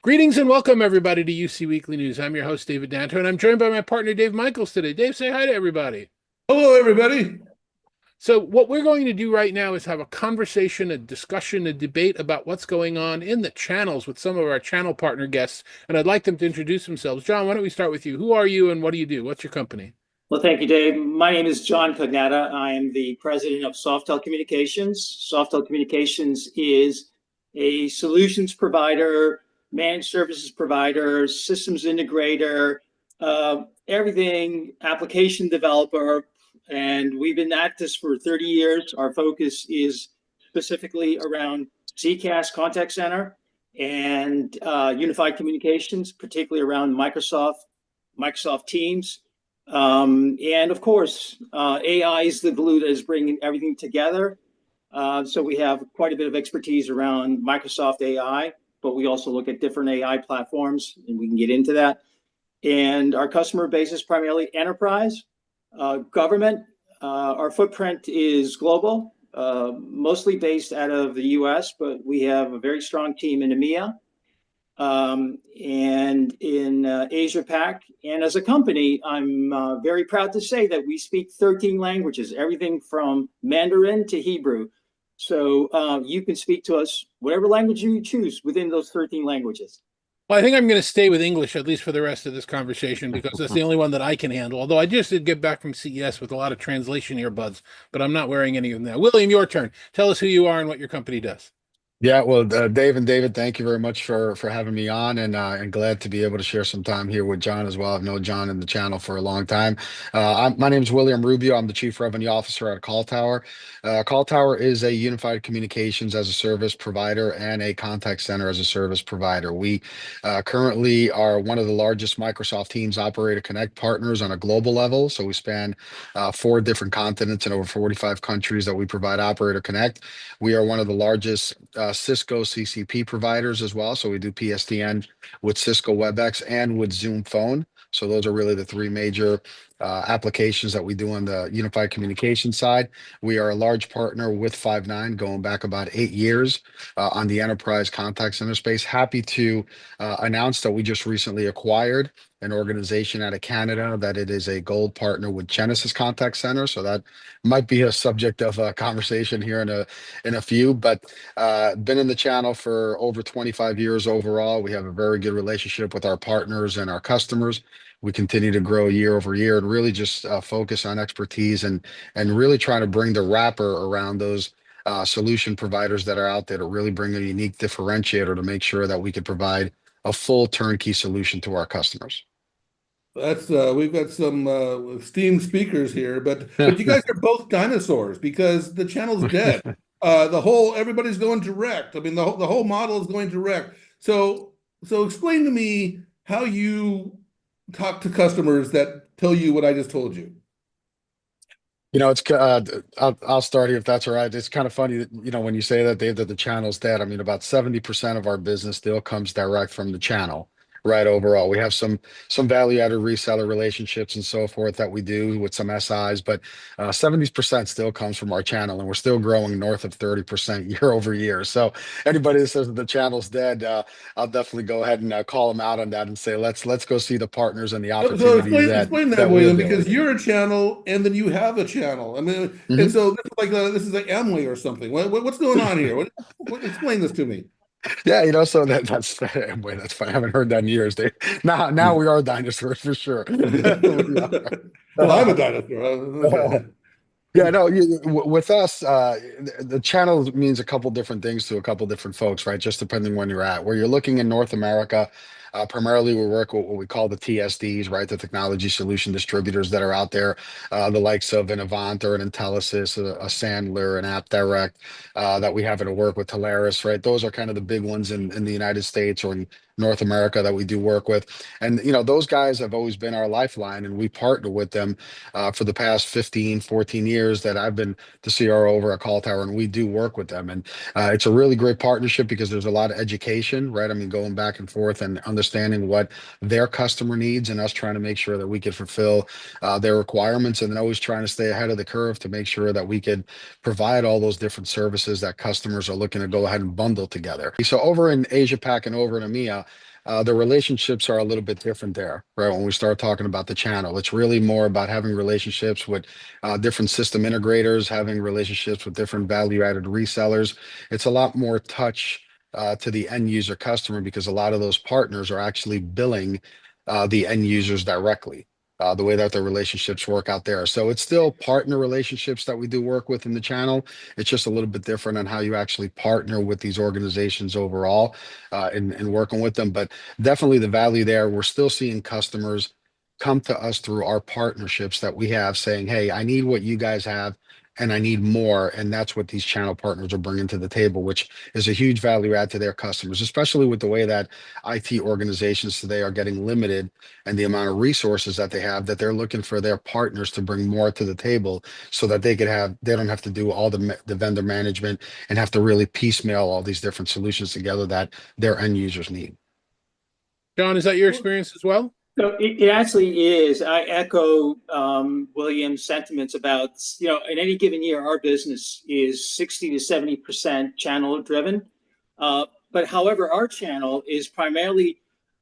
Greetings and welcome, everybody, to UC Weekly News. I'm your host, David Danto, and I'm joined by my partner, Dave Michels, today. Dave, say hi to everybody. Hello, everybody. So, what we're going to do right now is have a conversation, a discussion, a debate about what's going on in the channels with some of our channel partner guests. And I'd like them to introduce themselves. John, why don't we start with you? Who are you and what do you do? What's your company? Well, thank you, Dave. My name is John Cognata. I am the president of Softel Communications. Softel Communications is a solutions provider, managed services provider, systems integrator, everything application developer. And we've been at this for 30 years. Our focus is specifically around CCaaS contact center and unified communications, particularly around Microsoft Teams. And of course, AI is the glue that is bringing everything together. So we have quite a bit of expertise around Microsoft AI, but we also look at different AI platforms, and we can get into that. And our customer base is primarily enterprise, government. Our footprint is global, mostly based out of the US, but we have a very strong team in EMEA. And in Asia Pac. And as a company, I'm very proud to say that we speak 13 languages, everything from Mandarin to Hebrew. So you can speak to us whatever language you choose within those 13 languages. Well, I think I'm going to stay with English, at least for the rest of this conversation, because that's the only one that I can handle. Although I just did get back from CES with a lot of translation earbuds, but I'm not wearing any of them now. William, your turn. Tell us who you are and what your company does. Yeah, well, Dave and David, thank you very much for having me on, and glad to be able to share some time here with John as well. I've known John in the channel for a long time. My name is William Rubio. I'm the Chief Revenue Officer at CallTower. CallTower is a unified communications as a service provider and a contact center as a service provider. We currently are one of the largest Microsoft Teams Operator Connect partners on a global level. So we span four different continents and over 45 countries that we provide Operator Connect. We are one of the largest Cisco CCP providers as well. So we do PSTN with Cisco WebEx and with Zoom Phone. So those are really the three major applications that we do on the unified communication side. We are a large partner with Five9 going back about 8 years on the enterprise contact center space. Happy to announce that we just recently acquired an organization out of Canada that it is a gold partner with Genesis Contact Center. So that might be a subject of a conversation here in a few, but been in the channel for over 25 years overall. We have a very good relationship with our partners and our customers. We continue to grow year over year and really just focus on expertise and really trying to bring the wrapper around those solution providers that are out there to really bring a unique differentiator to make sure that we could provide a full turnkey solution to our customers. That's we've got some esteemed speakers here, but you guys are both dinosaurs because the channel's dead. Everybody's going direct. I mean, the whole model is going direct. So explain to me how you talk to customers that tell you what I just told you. It's I'll start here if that's all right. It's kind of funny that, when you say that, Dave, that the channel's dead. I mean, about 70% of our business still comes direct from the channel, right? Overall, we have some value-added reseller relationships and so forth that we do with some SIs, but 70% still comes from our channel, and we're still growing north of 30% year over year. So anybody that says that the channel's dead, I'll definitely go ahead and call them out on that and say let's go see the partners and the So opportunities explain that, that we're William, doing. because you're a channel and then you have a channel. I mean, and Mhm. so this is like Amway or something. What's going on here? Explain this to me. Yeah, so that's wait, that's fine. I haven't heard that in years. Now we are dinosaurs for sure. We are. Well, I'm a dinosaur. Okay. Yeah, no, with us, the channel means a couple different things to a couple different folks, right? Just depending when you're at. Where you're looking in North America, primarily we work with what we call the TSDs, right? The technology solution distributors that are out there, the likes of an Avant or an Intelisys, a Sandler, an AppDirect, that we happen to work with Teleris, right? Those are kind of the big ones in the United States or in North America that we do work with. And, those guys have always been our lifeline, and we partner with them for the past 15, 14 years that I've been the CRO over at Call Tower, and we do work with them. And it's a really great partnership because there's a lot of education, right? I mean, going back and forth and understanding what their customer needs and us trying to make sure that we could fulfill their requirements, and then always trying to stay ahead of the curve to make sure that we could provide all those different services that customers are looking to go ahead and bundle together. So over in Asia Pac and over in EMEA, the relationships are a little bit different there, right? When we start talking about the channel, it's really more about having relationships with different system integrators, having relationships with different value-added resellers. It's a lot more touch to the end user customer because a lot of those partners are actually billing the end users directly. The way that the relationships work out there. So it's still partner relationships that we do work with in the channel. It's just a little bit different on how you actually partner with these organizations overall in working with them. But definitely the value there. We're still seeing customers come to us through our partnerships that we have saying, hey, I need what you guys have and I need more. And that's what these channel partners are bringing to the table, which is a huge value add to their customers, especially with the way that IT organizations today are getting limited and the amount of resources that they have, that they're looking for their partners to bring more to the table so that they don't have to do all the vendor management and have to really piecemeal all these different solutions together that their end users need. John, is that your experience as well? So it actually is. I echo William's sentiments about, in any given year, our business is 60 to 70% channel driven. But however, our channel is primarily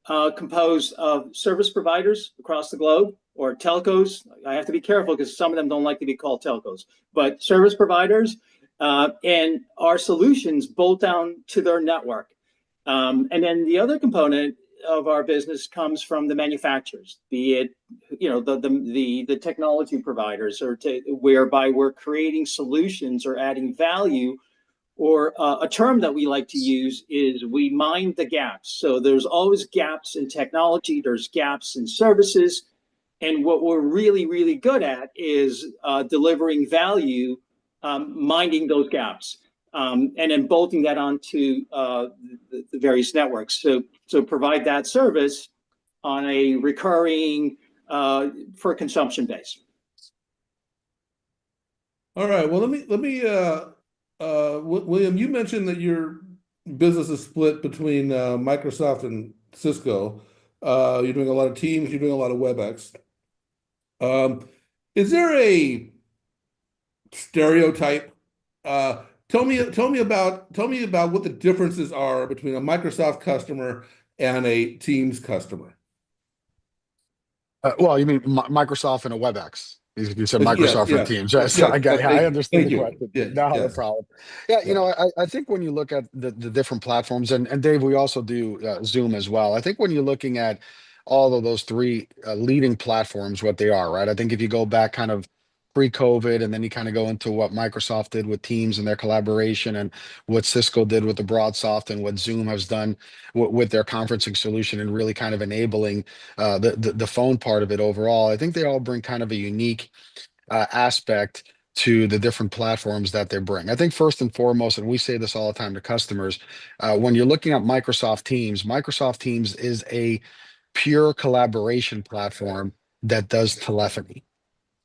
composed of service providers across the globe or telcos. I have to be careful because some of them don't like to be called telcos, but service providers and our solutions bolt down to their network. And then the other component of our business comes from the manufacturers, be it the technology providers, or whereby we're creating solutions or adding value, or a term that we like to use is we mind the gaps. So there's always gaps in technology, there's gaps in services, and what we're really, really good at is delivering value, minding those gaps. And then bolting that onto the various networks. So provide that service on a recurring for consumption base. All right. Well, let me William, you mentioned that your business is split between Microsoft and Cisco. You're doing a lot of Teams, you're doing a lot of WebEx. Is there a stereotype? Tell me about what the differences are between a Microsoft customer and a Teams customer. Well, you mean Microsoft and a WebEx? You said Yes, Microsoft for yes, Teams. yes, So I understand thank the you. question. Yes, No, the yes, problem. Yeah, yeah. I think when you look at the different platforms, and Dave, we also do Zoom as well. I think when you're looking at all of those three leading platforms, what they are, right? I think if you go back kind of pre-COVID, and then you kind of go into what Microsoft did with Teams and their collaboration, and what Cisco did with the BroadSoft, and what Zoom has done with their conferencing solution, and really kind of enabling the phone part of it overall. I think they all bring kind of a unique aspect to the different platforms that they bring. I think first and foremost, and we say this all the time to customers, when you're looking at Microsoft Teams is a pure collaboration platform that does telephony.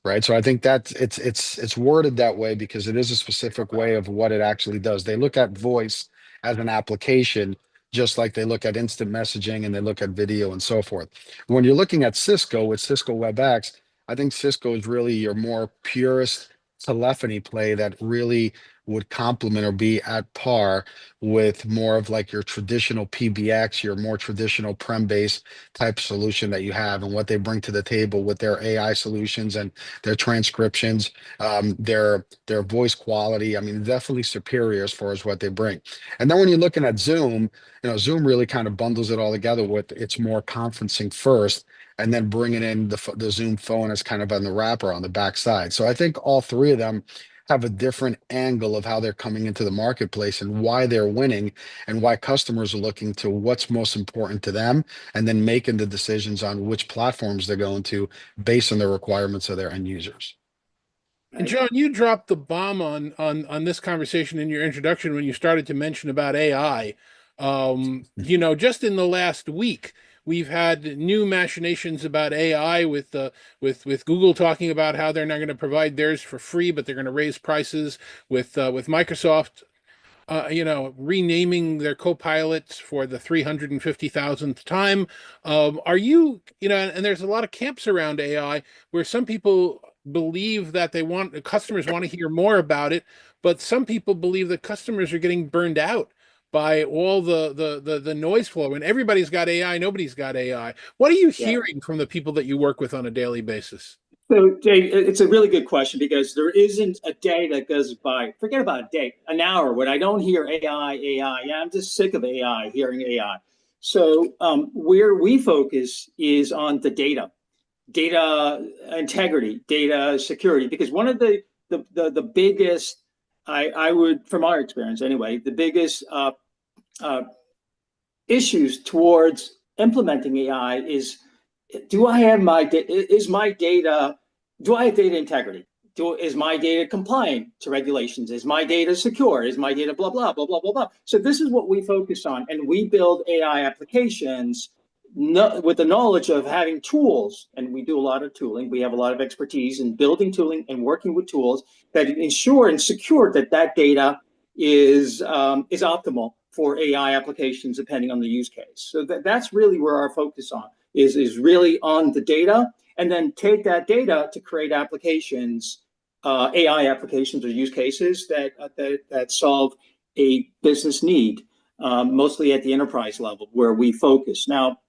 Right. So I think that it's worded that way because it is a specific way of what it actually does. They look at voice as an application, just like they look at instant messaging and they look at video and so forth. When you're looking at Cisco with Cisco WebEx, I think Cisco is really your more purest telephony play that really would complement or be at par with more of like your traditional PBX, your more traditional prem-based type solution that you have, and what they bring to the table with their AI solutions and their transcriptions, their voice quality. I mean, definitely superior as far as what they bring. And then when you're looking at Zoom, Zoom really kind of bundles it all together with its more conferencing first, and then bringing in the Zoom phone as kind of on the wrapper on the backside. So I think all three of them have a different angle of how they're coming into the marketplace and why they're winning, and why customers are looking to what's most important to them, and then making the decisions on which platforms they're going to based on the requirements of their end users. And John, you dropped the bomb on this conversation in your introduction when you started to mention about AI. Just in the last week, we've had new machinations about AI with Google talking about how they're not going to provide theirs for free, but they're going to raise prices. With Microsoft, renaming their co-pilots for the 350,000th time. Are you, and there's a lot of camps around AI where some people believe that customers want to hear more about it, but some people believe that customers are getting burned out by all the noise floor. When everybody's got AI, nobody's got AI. What are you Yeah. hearing from the people that you work with on a daily basis? So, Jay, it's a really good question because there isn't a day that goes by, forget about a day, an hour when I don't hear AI, AI. Yeah, I'm just sick of AI, hearing AI. So, where we focus is on the data integrity, data security, because one of the biggest, I would, from our experience anyway, the biggest uh, issues towards implementing AI is, do I have my is my data, do I have data integrity? Is my data compliant to regulations? Is my data secure? Is my data blah, blah, blah, blah, blah, blah. So this is what we focus on. And we build AI applications with the knowledge of having tools. And we do a lot of tooling. We have a lot of expertise in building tooling and working with tools that ensure and secure that that data is optimal for AI applications, depending on the use case. So that's really where our focus on is really on the data, and then take that data to create applications, AI applications or use cases that solve a business need, mostly at the enterprise level where we focus. Now,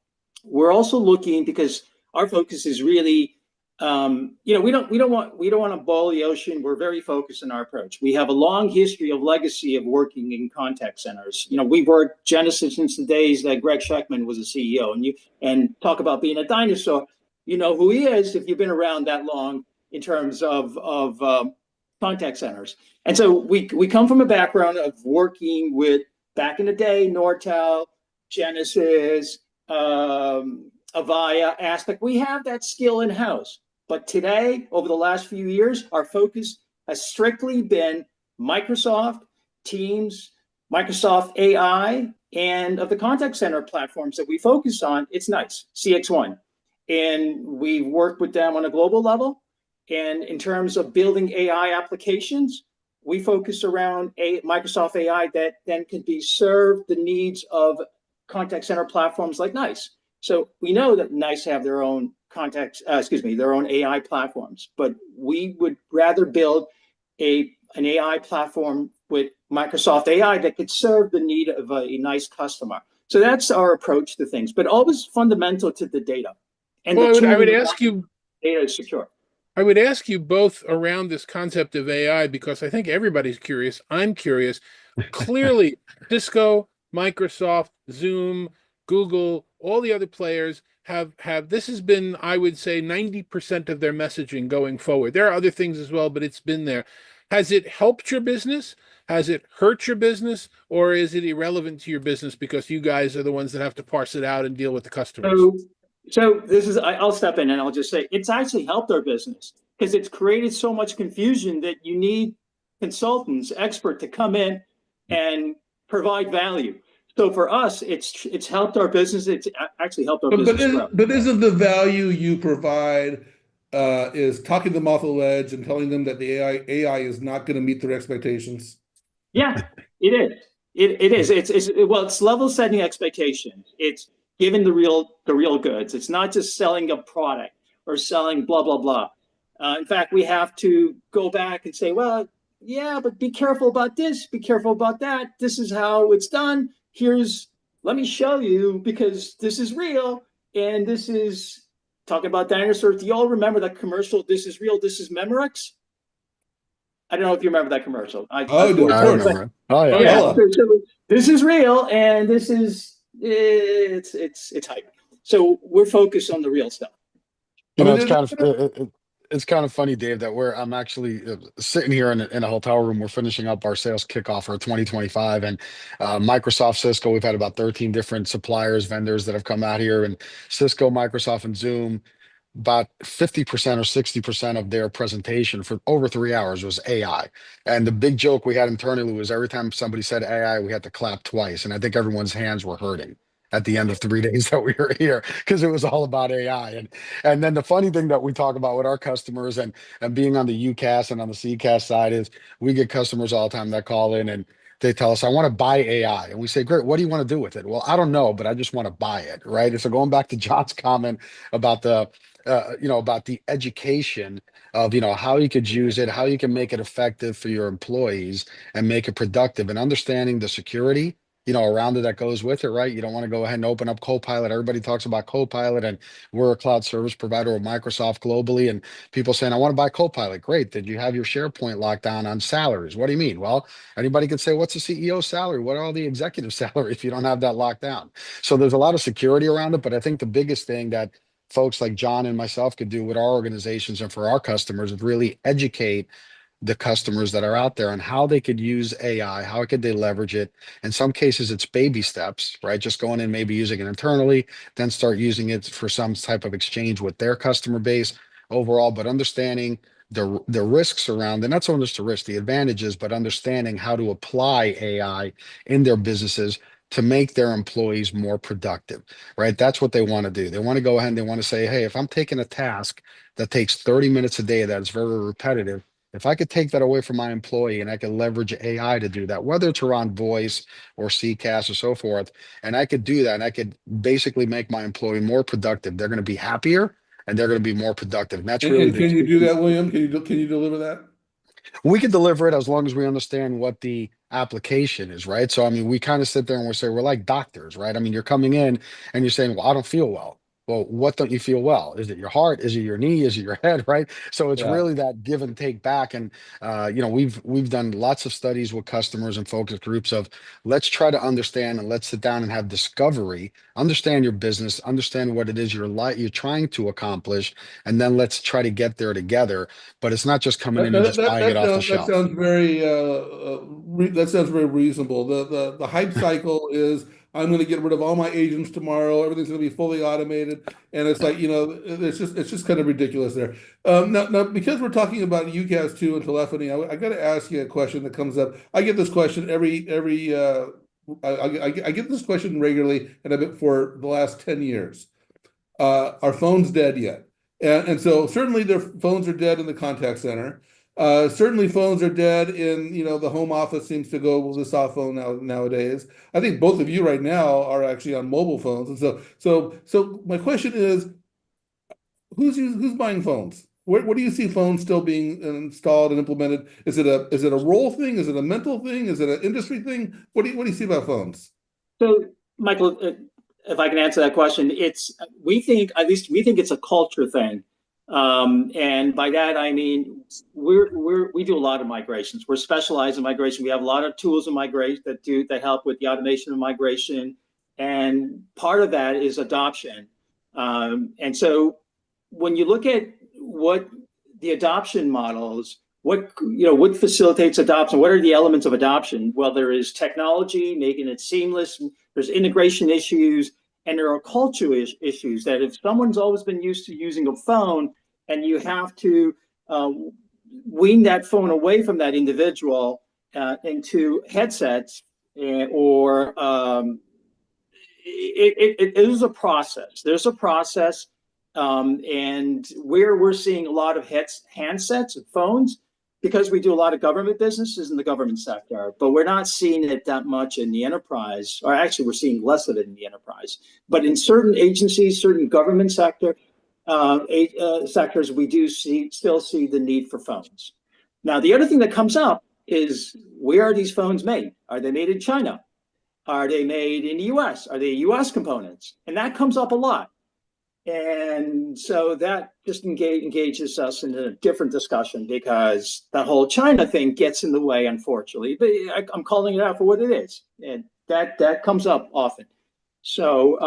we're also looking, because our focus is really, we don't want to boil the ocean. We're very focused in our approach. We have a long history of legacy of working in contact centers. We've worked Genesis since the days that Greg Scheckman was a CEO. And talk about being a dinosaur. You know who he is if you've been around that long in terms of contact centers. And so we come from a background of working with, back in the day, Nortel, Genesis, Avaya, Aspect. We have that skill in house. But today, over the last few years, our focus has strictly been Microsoft Teams, Microsoft AI, and of the contact center platforms that we focus on, it's NICE, CX1. And we've worked with them on a global level. And in terms of building AI applications, we focus around Microsoft AI that then can be served the needs of contact center platforms like NICE. So we know that NICE have their own their own AI platforms, but we would rather build an AI platform with Microsoft AI that could serve the need of a NICE customer. So that's our approach to things, but always fundamental to the data. And Well, the I would ask you, data is secure. I would ask you both around this concept of AI because I think everybody's curious. I'm curious. Clearly, Cisco, Microsoft, Zoom, Google, all the other players have this has been, I would say, 90% of their messaging going forward. There are other things as well, but it's been there. Has it helped your business? Has it hurt your business? Or is it irrelevant to your business because you guys are the ones that have to parse it out and deal with the customers? So this is, I'll step in and I'll just say it's actually helped our business because it's created so much confusion that you need consultants, expert to come in and provide value. So for us, it's helped our business. It's actually helped our business grow. But isn't the value you provide is talking them off the ledge and telling them that the AI is not going to meet their expectations? Yeah, it is. It is. It's level setting expectations. It's giving the real goods. It's not just selling a product or selling blah blah blah. In fact, we have to go back and say, well, yeah, but be careful about this. Be careful about that. This is how it's done. Let me show you because this is real, and this is talking about dinosaurs. Do you all remember that commercial? This is real. This is Memorex. I don't know if you remember that commercial. I do, of I course. remember it. Oh yeah. Yeah, Oh, so this is real, and this is it's hype. So we're focused on the real stuff. You I know, mean, it's kind of funny, Dave, that I'm actually sitting here in a hotel room. We're finishing up our sales kickoff for 2025, and Microsoft, Cisco. We've had about 13 different suppliers, vendors that have come out here, and Cisco, Microsoft, and Zoom. About 50% or 60% of their presentation for over 3 hours was AI. And the big joke we had internally was every time somebody said AI, we had to clap twice. And I think everyone's hands were hurting at the end of 3 days that we were here because it was all about AI. And then the funny thing that we talk about with our customers and being on the UCAS and on the CCAS side is we get customers all the time that call in and they tell us, I want to buy AI. And we say, great, what do you want to do with it? Well, I don't know, but I just want to buy it. Right. And so going back to John's comment about about the education of, how you could use it, how you can make it effective for your employees and make it productive and understanding the security around it that goes with it, right? You don't want to go ahead and open up Copilot. Everybody talks about Copilot, and we're a cloud service provider with Microsoft globally, and people saying, I want to buy Copilot. Great. Did you have your SharePoint locked down on salaries? What do you mean? Well, anybody could say, what's the CEO salary? What are all the executive salaries if you don't have that locked down? So there's a lot of security around it, but I think the biggest thing that folks like John and myself could do with our organizations and for our customers is really educate the customers that are out there on how they could use AI, how could they leverage it. In some cases, it's baby steps, right? Just going in, maybe using it internally, then start using it for some type of exchange with their customer base overall, but understanding the risks around, and not so much the risk, the advantages, but understanding how to apply AI in their businesses to make their employees more productive, right? That's what they want to do. They want to go ahead and they want to say, hey, if I'm taking a task that takes 30 minutes a day, that is very repetitive, if I could take that away from my employee and I could leverage AI to do that, whether it's around voice or CCAS or so forth, and I could do that and I could basically make my employee more productive, they're going to be happier and they're going to be more productive. And that's really And the can you do key. that, William? Can you deliver that? We can deliver it as long as we understand what the application is, right? So, I mean, we kind of sit there and we say, we're like doctors, right? I mean, you're coming in and you're saying, well, I don't feel well. Well, what don't you feel well? Is it your heart? Is it your knee? Is it your head? Right. So it's Yeah. really that give and take back. And we've done lots of studies with customers and focus groups of let's try to understand and let's sit down and have discovery, understand your business, understand what it is you're trying to accomplish, and then let's try to get there together. But it's not just coming in and just buying it off the That shelf. sounds very that sounds very reasonable. The hype cycle is I'm going to get rid of all my agents tomorrow. Everything's going to be fully automated, and it's like it's just kind of ridiculous there. Now because we're talking about UCaaS too and telephony, I got to ask you a question that comes up. I get this question every I get this question regularly, and I've been for the last 10 years. Are phones dead yet? And so certainly their phones are dead in the contact center. Certainly phones are dead in, the home office seems to go with the soft phone nowadays. I think both of you right now are actually on mobile phones. And so my question is, who's buying phones? Where do you see phones still being installed and implemented? Is it a role thing? Is it a mental thing? Is it an industry thing? What do you see about phones? So, Michael, if I can answer that question, we think it's a culture thing, and by that I mean we do a lot of migrations. We're specialized in migration. We have a lot of tools in migration that help with the automation of migration, and part of that is adoption. And so, when you look at what the adoption models, what facilitates adoption? What are the elements of adoption? Well, there is technology making it seamless. There's integration issues, and there are cultural issues that if someone's always been used to using a phone, and you have to wean that phone away from that individual into headsets, or it is a process. There's a process, and where we're seeing a lot of handsets and phones, because we do a lot of government businesses in the government sector, but we're not seeing it that much in the enterprise, or actually we're seeing less of it in the enterprise. But in certain agencies, certain government sectors, we do still see the need for phones. Now, the other thing that comes up is, where are these phones made? Are they made in China? Are they made in the US? Are they US components? And that comes up a lot. And so that just engages us in a different discussion, because that whole China thing gets in the way, unfortunately. But I'm calling it out for what it is, and that comes up often. So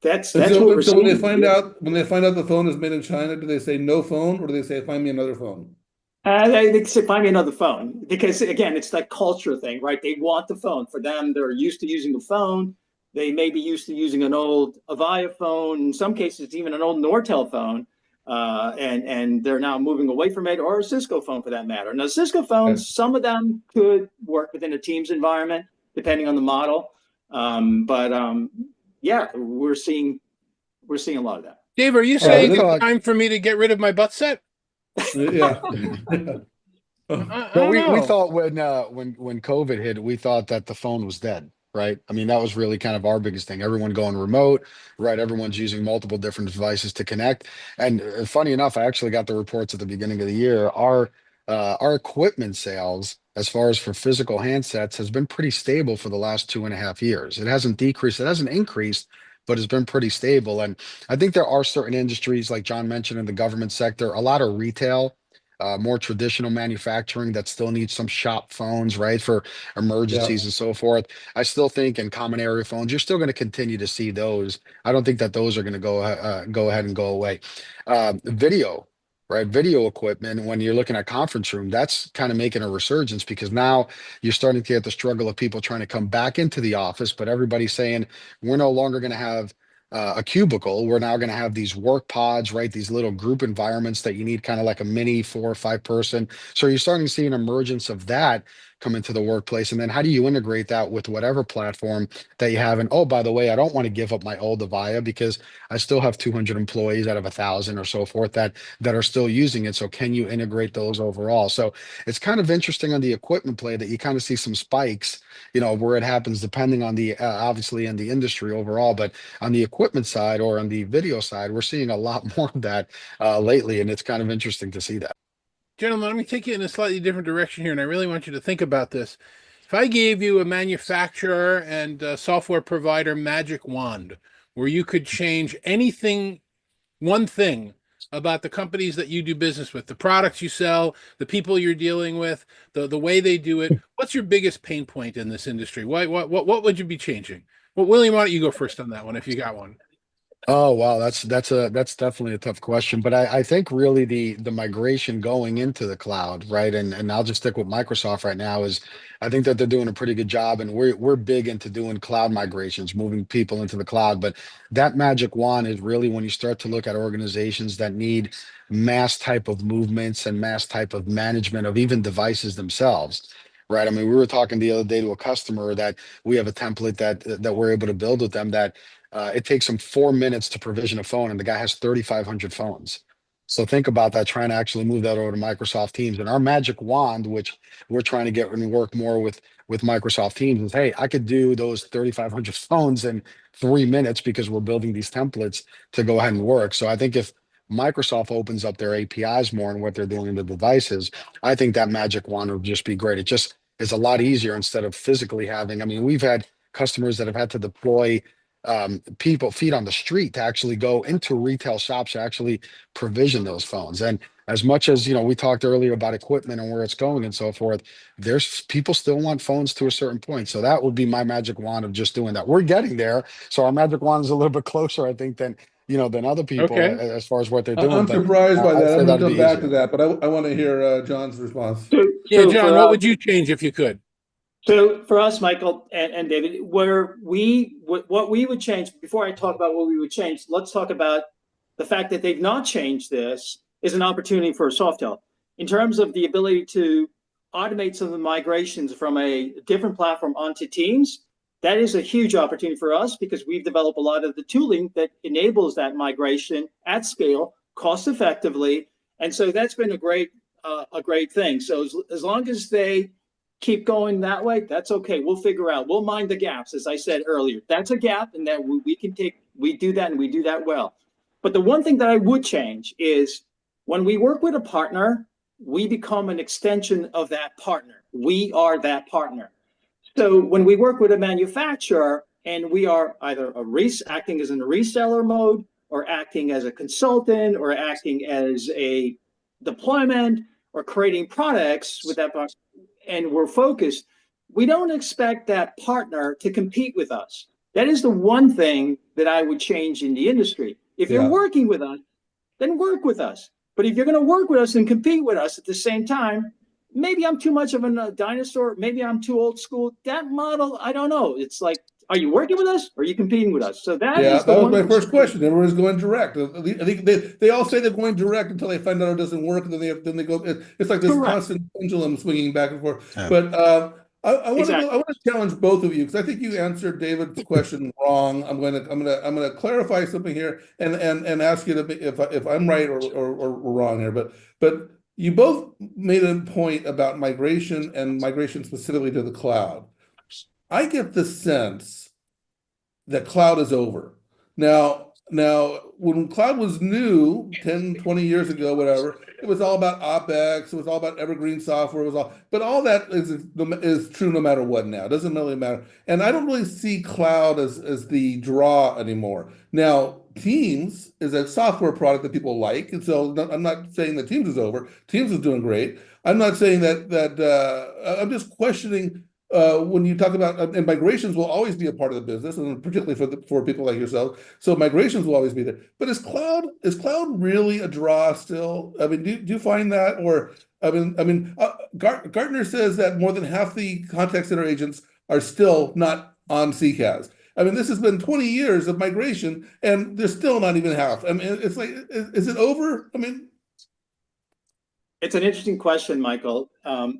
that's So, what we're so seeing. when they find out the phone is made in China, do they say no phone, or do they say find me another phone? They say find me another phone, because again, it's that culture thing, right? They want the phone. For them, they're used to using the phone. They may be used to using an old Avaya phone, in some cases even an old Nortel phone, and they're now moving away from it, or a Cisco phone for that matter. Now, Cisco phones, some of them could work within a Teams environment, depending on the model. Yeah, we're seeing a lot of that. Dave, are you saying it's time for me to get rid of my butt set? Yeah. I Well, don't we know. thought when COVID hit, we thought that the phone was dead, right? I mean, that was really kind of our biggest thing. Everyone going remote, right? Everyone's using multiple different devices to connect. And funny enough, I actually got the reports at the beginning of the year. Our equipment sales, as far as for physical handsets, has been pretty stable for the last 2.5 years. It hasn't decreased, it hasn't increased, but it's been pretty stable. And I think there are certain industries, like John mentioned, in the government sector, a lot of retail, more traditional manufacturing that still needs some shop phones, right, for Yeah. emergencies and so forth. I still think in common area phones, you're still going to continue to see those. I don't think that those are going to go ahead and go away. Video, right? Video equipment, when you're looking at conference room, that's kind of making a resurgence because now you're starting to get the struggle of people trying to come back into the office, but everybody's saying we're no longer going to have a cubicle. We're now going to have these work pods, right? These little group environments that you need kind of like a mini 4 or 5 person. So you're starting to see an emergence of that come into the workplace. And then how do you integrate that with whatever platform that you have? And oh, by the way, I don't want to give up my old Avaya because I still have 200 employees out of 1,000 or so forth that are still using it. So can you integrate those overall? So it's kind of interesting on the equipment play that you kind of see some spikes, where it happens depending on the obviously in the industry overall, but on the equipment side or on the video side, we're seeing a lot more of that lately, and it's kind of interesting to see that. Gentlemen, let me take you in a slightly different direction here, and I really want you to think about this. If I gave you a manufacturer and a software provider magic wand where you could change anything, one thing about the companies that you do business with, the products you sell, the people you're dealing with, the way they do it, what's your biggest pain point in this industry? What would you be changing? Well, William, why don't you go first on that one if you got one? Oh wow, that's definitely a tough question. But I think really the migration going into the cloud, right? And I'll just stick with Microsoft right now is I think that they're doing a pretty good job and we're big into doing cloud migrations, moving people into the cloud. But that magic wand is really when you start to look at organizations that need mass type of movements and mass type of management of even devices themselves. Right. I mean, we were talking the other day to a customer that we have a template that we're able to build with them that it takes him 4 minutes to provision a phone, and the guy has 3,500 phones. So think about that, trying to actually move that over to Microsoft Teams. And our magic wand, which we're trying to get and work more with Microsoft Teams, is hey, I could do those 3,500 phones in 3 minutes because we're building these templates to go ahead and work. So I think if Microsoft opens up their APIs more and what they're doing in the devices, I think that magic wand would just be great. It just is a lot easier instead of physically having. I mean, we've had customers that have had to deploy people feet on the street to actually go into retail shops to actually provision those phones. And as much as we talked earlier about equipment and where it's going and so forth, there's people still want phones to a certain point. So that would be my magic wand of just doing that. We're getting there. So our magic wand is a little bit closer, I think, than other people Okay. as far as what they're doing. I'm But surprised by I'd that. say I'm going to that'd be come back to easier. that, but I want to hear John's response. So, Yeah, so John, for what us, would you change if you could? Michael and David, what we would change before I talk about what we would change, let's talk about the fact that they've not changed this is an opportunity for Softel in terms of the ability to automate some of the migrations from a different platform onto Teams. That is a huge opportunity for us because we've developed a lot of the tooling that enables that migration at scale, cost effectively, and so that's been a great thing. So as long as they keep going that way, that's okay. We'll figure out. We'll mind the gaps, as I said earlier. That's a gap, and that we can take. We do that, and we do that well. But the one thing that I would change is when we work with a partner, we become an extension of that partner. We are that partner. So when we work with a manufacturer and we are either acting as in a reseller mode or acting as a consultant or acting as a deployment or creating products with that partner, and we're focused, we don't expect that partner to compete with us. That is the one thing that I would change in the industry. If you're Yeah. working with us, then work with us. But if you're going to work with us and compete with us at the same time, maybe I'm too much of a dinosaur. Maybe I'm too old school. That model, I don't know. It's like, are you working with us or are you competing with us? So that Yeah, is the that was one my first question. question. Everyone's going direct. I think they all say they're going direct until they find out it doesn't work, and then they go. It's like this Correct. constant pendulum swinging back and forth. Yeah. But I want to Exactly. I want to challenge both of you because I think you answered David's question wrong. I'm gonna clarify something here and ask you to be, if I'm right or wrong here. But you both made a point about migration and migration specifically to the cloud. I get the sense that cloud is over. Now, Now, when cloud was new 10, 20 years ago, whatever, it was all about OpEx, it was all about evergreen software, it was all, but all that is true no matter what now. It doesn't really matter. And I don't really see cloud as the draw anymore. Now, Teams is a software product that people like, and so I'm not saying that Teams is over. Teams is doing great. I'm not saying that I'm just questioning when you talk about and migrations will always be a part of the business, and particularly for people like yourself. So migrations will always be there. But is cloud really a draw still? I mean, do you find that, or Gartner says that more than half the contact center agents are still not on CCaaS. I mean, this has been 20 years of migration, and they're still not even half. I mean, it's like, is it over? I mean, It's an interesting question, Michael. now,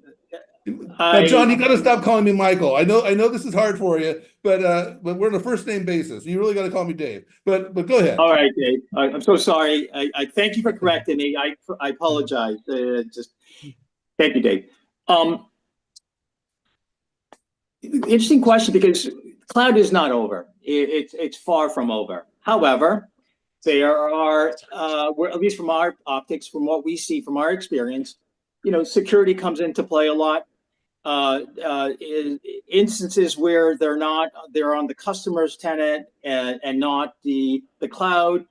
John, you got to stop calling me Michael. I know this is hard for you, but we're on a first name basis. You really got to call me Dave. But go ahead. All right, Dave. I'm so sorry. I thank you for correcting me. I apologize. Just thank you, Dave. Interesting question, because cloud is not over. It's far from over. However, there are, at least from our optics, from what we see from our experience, security comes into play a lot. Instances where they're on the customer's tenant and not the cloud.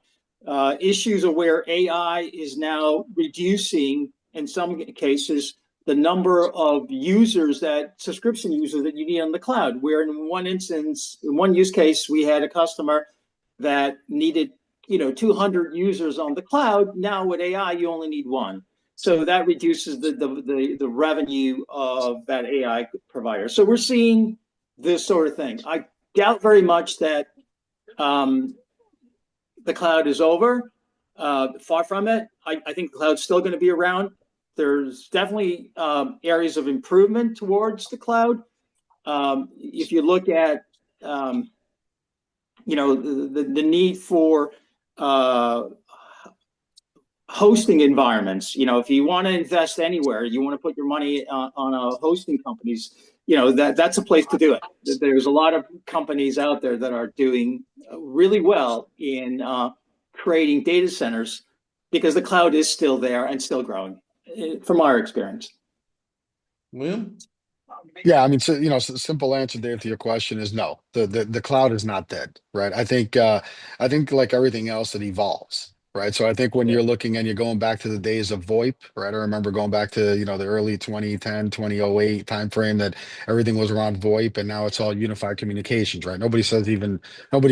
Issues of where AI is now reducing, in some cases, the number of subscription users that you need on the cloud. Where in one instance, in one use case, we had a customer that needed 200 users on the cloud. Now with AI, you only need one. So that reduces the revenue of that AI provider. So we're seeing this sort of thing. I doubt very much that the cloud is over. Far from it. I think the cloud's still going to be around. There's definitely areas of improvement towards the cloud. If you look at the need for hosting environments, if you want to invest anywhere, you want to put your money on a hosting companies, that's a place to do it. There's a lot of companies out there that are doing really well in creating data centers because the cloud is still there and still growing, from our experience. William? Yeah, I mean, so simple answer, Dave, to your question is no. The cloud is not dead, right? I think like everything else, it evolves, right? So I think when you're looking and you're going back to the days of VoIP, right? I remember going back to the early 2010, 2008 timeframe that everything was around VoIP, and now it's all unified communications, right? Nobody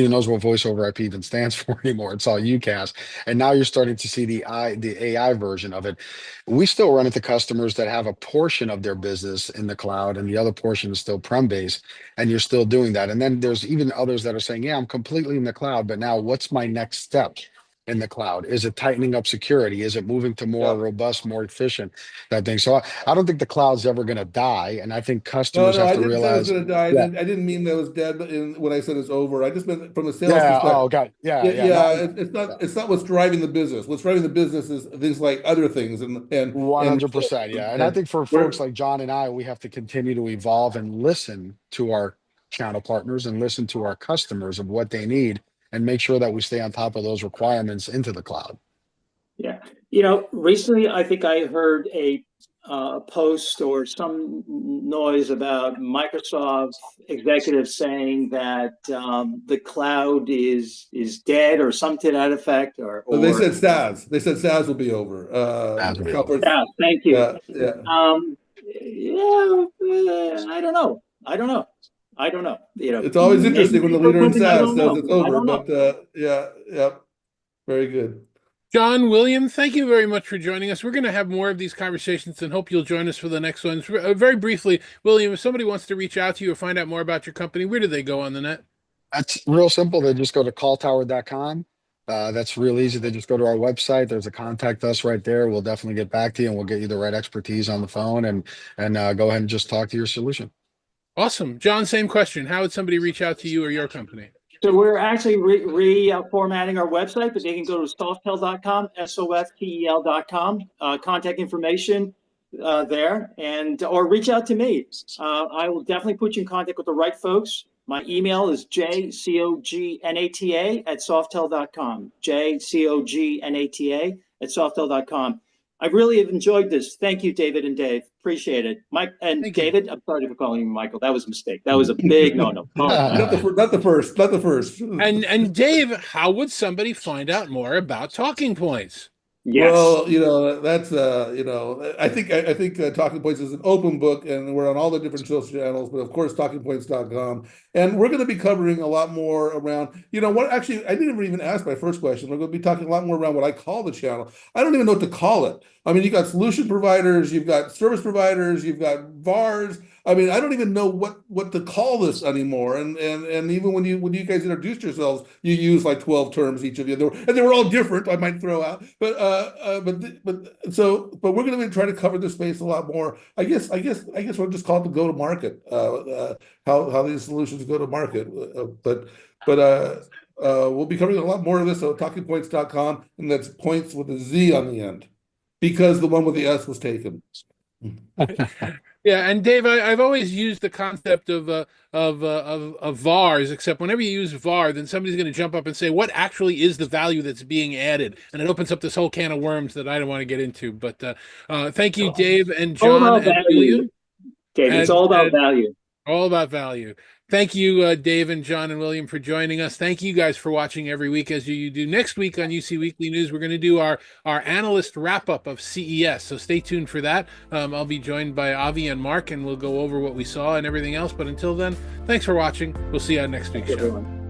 knows what voice over IP even stands for anymore. It's all UCaaS, and now you're starting to see the AI version of it. We still run into customers that have a portion of their business in the cloud and the other portion is still prem-based, and you're still doing that. And then there's even others that are saying, yeah, I'm completely in the cloud, but now what's my next step in the cloud? Is it tightening up security? Is it moving to more robust, more efficient type thing? So I don't think the cloud's ever going to die. And I think customers No, have I to didn't say it was realize, going to die. yeah, I didn't mean that it was dead when I said it's over. I just meant from a sales yeah, perspective. oh, God, yeah, Yeah, yeah, no, it's not what's driving the business. What's driving the business is things like other things and 100%. Yeah. And I and think for folks we're like John and I, we have to continue to evolve and listen to our channel partners and listen to our customers of what they need and make sure that we stay on top of those requirements into the cloud. Yeah. Recently, I think I heard a post or some noise about Microsoft executives saying that the cloud is dead or something to that effect, or they said SaaS. They said SaaS will be over. As we go. yeah, thank you. Yeah. I don't know. It's always interesting when the leader in SaaS says it's over, don't know. but yeah, very good. John, William, thank you very much for joining us. We're going to have more of these conversations and hope you'll join us for the next ones. Very briefly, William, if somebody wants to reach out to you or find out more about your company, where do they go on the net? That's real simple. They just go to calltower.com. That's real easy. They just go to our website. There's a contact us right there. We'll definitely get back to you and we'll get you the right expertise on the phone and go ahead and just talk to your solution. Awesome. John, same question. How would somebody reach out to you or your company? So we're actually reformatting our website, but they can go to softel.com, softel.com, contact information there, or reach out to me. I will definitely put you in contact with the right folks. My email is jcognata@softel.com. jcognata@softel.com. I really have enjoyed this. Thank you, David and Dave. Appreciate it. Mike and Thank you. David, I'm sorry for calling you Michael. That was a mistake. That was a big no-no. Not the first. Not the first. And Dave, how would somebody find out more about Talking Points? Yes. Well, that's I think Talking Points is an open book, and we're on all the different social channels, but of course talkingpoints.com. And we're going to be covering a lot more around, what actually I didn't even ask my first question. We're going to be talking a lot more around what I call the channel. I don't even know what to call it. I mean, you've got solution providers, you've got service providers, you've got VARs. I mean, I don't even know what to call this anymore. And even when you guys introduced yourselves, you used like 12 terms each of you, and they were all different. I might throw out, but we're going to be trying to cover this space a lot more. I guess we'll just call it the go to market. How these solutions go to market. We'll be covering a lot more of this on talkingpoints.com, and that's points with a Z on the end, because the one with the S was taken. Yeah, and Dave, I've always used the concept of VARs, except whenever you use VAR, then somebody's going to jump up and say, what actually is the value that's being added? And it opens up this whole can of worms that I don't want to get into. But thank you, Dave and John and William. Dave, it's all about value. All about value. Thank you, Dave and John and William, for joining us. Thank you guys for watching every week as you do. Next week on UC Weekly News, we're going to do our analyst wrap-up of CES. So stay tuned for that. I'll be joined by Avi and Mark, and we'll go over what we saw and everything else. But until then, thanks for watching. We'll see you on next week's show. Everyone.